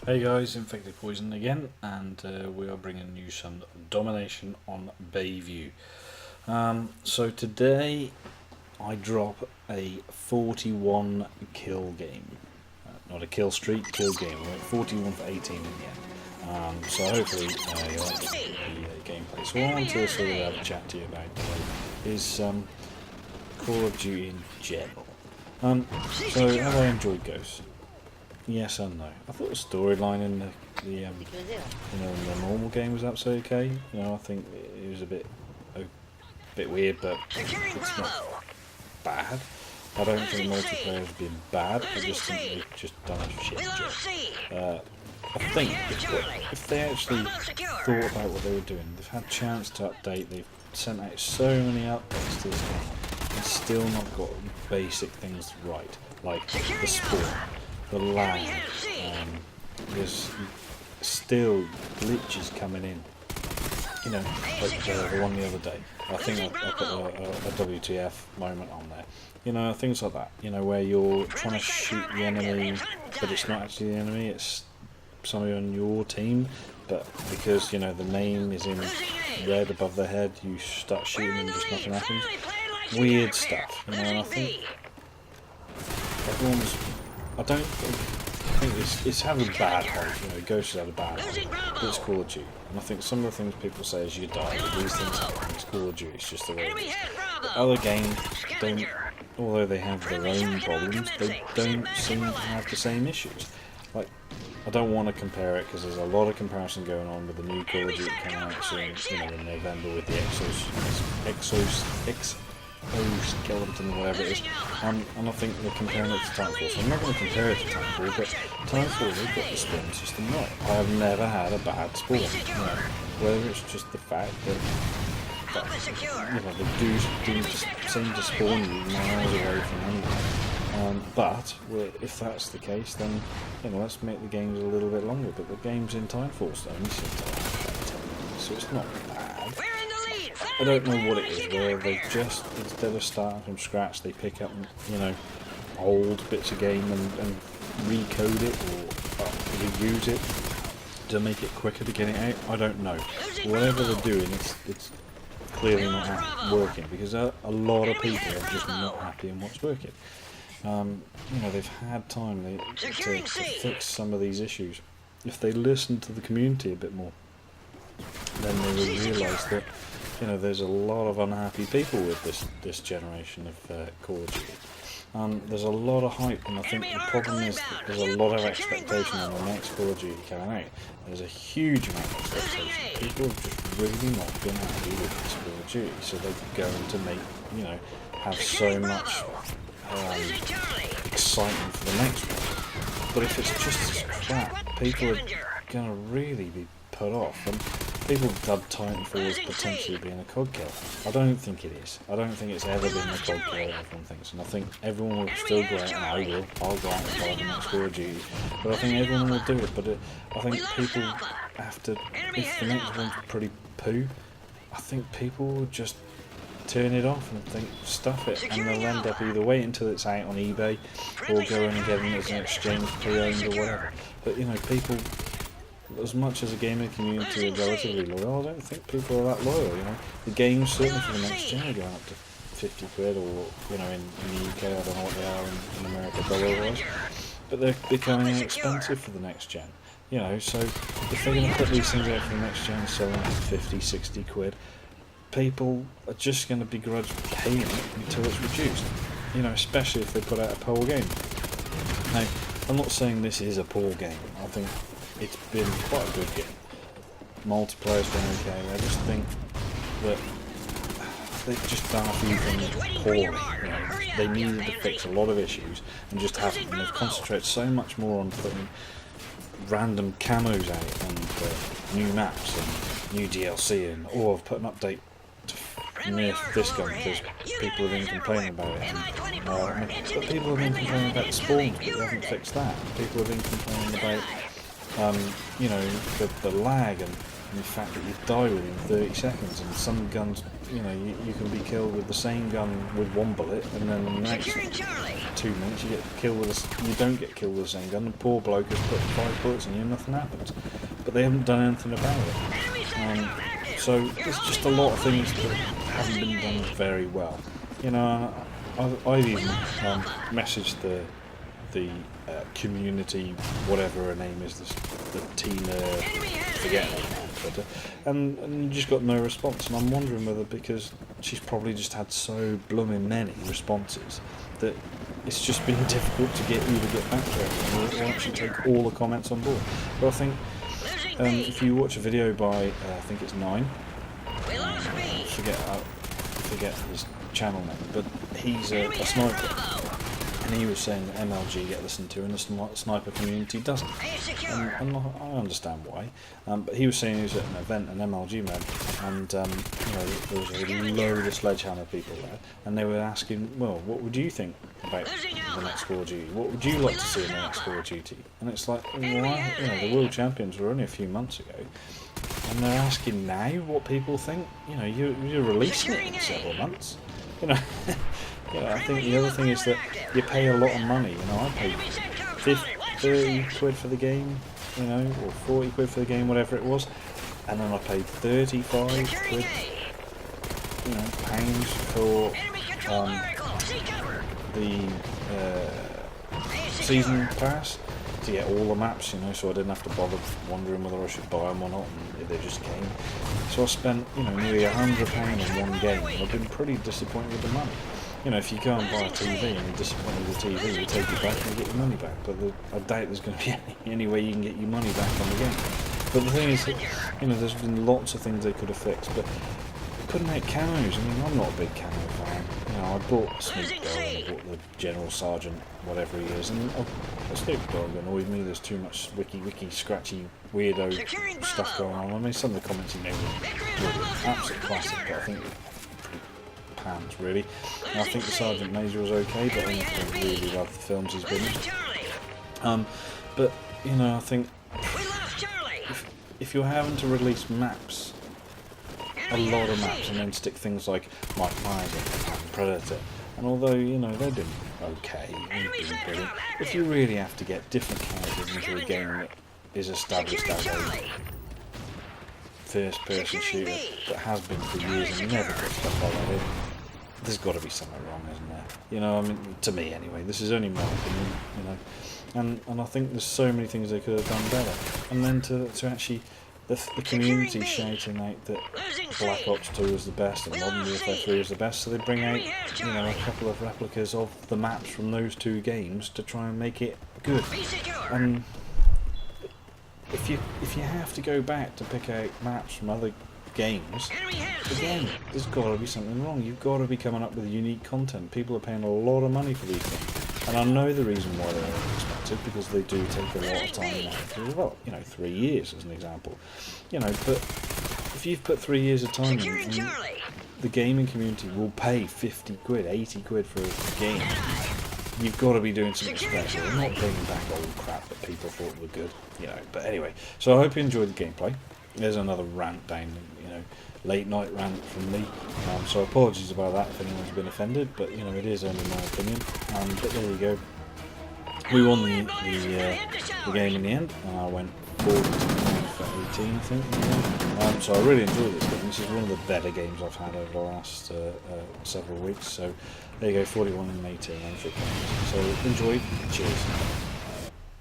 Hey guys, Infected Poison again, and we are bringing you some domination on Bayview. So today I drop a 41 kill game. Not a kill streak, kill game. We're at 41 for 18 in the end. So hopefully you like the gameplay. So what I want to sort of have a chat to you about today is Call of Duty in general. So have I enjoyed Ghosts? Yes and no. I thought the storyline in the normal game was absolutely okay. I think it was a bit weird, but it's not bad. I don't think multiplayer has been bad. I just think they've just done a shit job. I think if they actually thought about what they were doing, they've had a chance to update. They've sent out so many updates to this game, and still not got basic things right, like the spawn. The lag, there's still glitches coming in, like the one the other day. I think I put a WTF moment on there, things like that, where you're trying to shoot the enemy, but it's not actually the enemy, it's somebody on your team, but because, the name is in red above their head, you start shooting and just nothing happens. Weird stuff, and I think everyone's I think it's had a bad hype, Ghosts had a bad hype, but it's Call of Duty. And I think some of the things people say is you die, but these things happen, it's Call of Duty, it's just the way it is. But other games don't, although they have their own problems, they don't seem to have the same issues. Like, I don't want to compare it, because there's a lot of comparison going on with the new Call of Duty coming out soon, in November with the exoskeleton or whatever it is, and I think they're comparing it to Titanfall, so I'm not going to compare it to Titanfall, but Titanfall, they've got the spawn system right. I have never had a bad spawn, whether it's just the fact that they do just seem to spawn you miles away from anywhere. But if that's the case, then let's make the games a little bit longer, but the games in Titanfall only seem to last about 10 minutes, so it's not bad. I don't know what it is, where they just, instead of starting from scratch, they pick up, old bits of game and recode it or reuse it to make it quicker to get it out. I don't know. Whatever they're doing, it's clearly not working, because a lot of people are just not happy in what's working. They've had time to fix some of these issues. If they listen to the community a bit more, then they will realise that there's a lot of unhappy people with this generation of Call of Duty. There's a lot of hype, and I think the problem is that there's a lot of expectation on the next Call of Duty coming out. There's a huge amount of expectation. People have just really not been happy with this Call of Duty, so they're going to make, have so much excitement for the next one. But if it's just as crap, people are going to really be put off. And people dub Titanfall as potentially being a COD killer. I don't think it is. I don't think it's ever been a COD killer, everyone thinks. And I think everyone will still go out, and I'll go out and buy the next Call of Duty. But I think everyone will do it. But I think people have to, if the next one's pretty poo, I think people will just turn it off and think, stuff it. And they'll end up either waiting until it's out on eBay, or go in and get it as an exchange pre-owned or whatever. But people, as much as the gaming community are relatively loyal, I don't think people are that loyal, The games, certainly for the next gen, are going up to 50 quid, or, in the UK, I don't know what they are in America, dollar-wise. But they're becoming expensive for the next gen, so if they're going to put these things out for the next gen, selling for 50, 60 quid, people are just going to begrudge paying it until it's reduced, especially if they put out a poor game. Now, I'm not saying this is a poor game. I think it's been quite a good game. Multiplayer's been okay. I just think that they've just done a few things poorly. They needed to fix a lot of issues and just haven't. And they've concentrated so much more on putting random camos out and new maps and new DLC, and I've put an update to nerf this gun because people have been complaining about it. But people have been complaining about the spawns, but they haven't fixed that. People have been complaining about the lag, and and the fact that you die within 30 seconds, and some guns, you know, you can be killed with the same gun with one bullet, and then the next 2 minutes you get killed with you don't get killed with the same gun. The poor bloke has put 5 bullets in you and nothing happens, but they haven't done anything about it. So there's just a lot of things that haven't been done very well. You know, I've even messaged the community, whatever her name is, the Tina, forget her name, but, and just got no response, and I'm wondering whether because she's probably just had so blooming many responses that it's just been difficult to get you to get back to her or actually take all the comments on board. But I think if you watch a video by I think it's 9, I forget his channel name, but he's a sniper. And he was saying that MLG get listened to and the sniper community doesn't. And I understand why. But he was saying he was at an event, an MLG man, and you know, there was a load of Sledgehammer people there, and they were asking, well, what would you think about the next Call of Duty? What would you like to see in the next Call of Duty? And it's like, well, you know, the world champions were only a few months ago, and they're asking now what people think. You know, you're releasing it in several months. You know. Yeah, I think the other thing is that you pay a lot of money. You know, I paid 30 quid for the game, you know, or 40 quid for the game, whatever it was, and then I paid 35 quid, you know, pounds for the season pass to get all the maps, you know, so I didn't have to bother wondering whether I should buy them or not, and if they just came. So I spent, you know, nearly £100 on one game, and I've been pretty disappointed with the money. You know, if you go and buy a TV and you're disappointed with the TV, you take it back and you get your money back. But I doubt there's going to be any way you can get your money back on the game. But the thing is, you know, there's been lots of things they could have fixed, but they couldn't make camos. I mean, I'm not a big camo fan. You know, I bought Snoop Dogg, I bought the General Sergeant, whatever he is, and Snoop Dogg annoyed me. There's too much wiki, scratchy, weirdo stuff going on. I mean, some of the comments he made were really absolute classic, but I think pants, really. And I think the Sergeant Major was okay, but I don't really love the films he's been in. But, you know, I think if you're having to release maps, a lot of maps, and then stick things like Mike Myers and Predator, and although, you know, they've been okay, they've been brilliant, if you really have to get different characters into a game that is established as a first-person shooter that has been for years and never put stuff like that in, there's got to be something wrong, isn't there? You know, I mean, to me anyway. This is only my opinion, you know. And I think there's so many things they could have done better. And then to actually, the community shouting out that Black Ops 2 is the best and Modern Warfare 3 is the best, so they bring out, you know, a couple of replicas of the maps from those two games to try and make it good. And if you have to go back to pick out maps from other games, again, there's got to be something wrong. You've got to be coming up with unique content. People are paying a lot of money for these things, and I know the reason why they're expensive, because they do take a lot of time now. Well, you know, 3 years as an example, you know, but if you've put 3 years of time in, and the gaming community will pay 50 quid, 80 quid for a game, you've got to be doing something special, not bringing back old crap that people thought were good, you know. But anyway, so I hope you enjoyed the gameplay. There's another rant down, you know, late night rant from me. So apologies about that if anyone's been offended, but you know, it is only my opinion. But there you go. We won the game in the end, and I went 40 for 18, I think. Yeah. So I really enjoyed this game. This is one of the better games I've had over the last several weeks. So there you go, 41 and 18 on Fit Games. So enjoy. Cheers.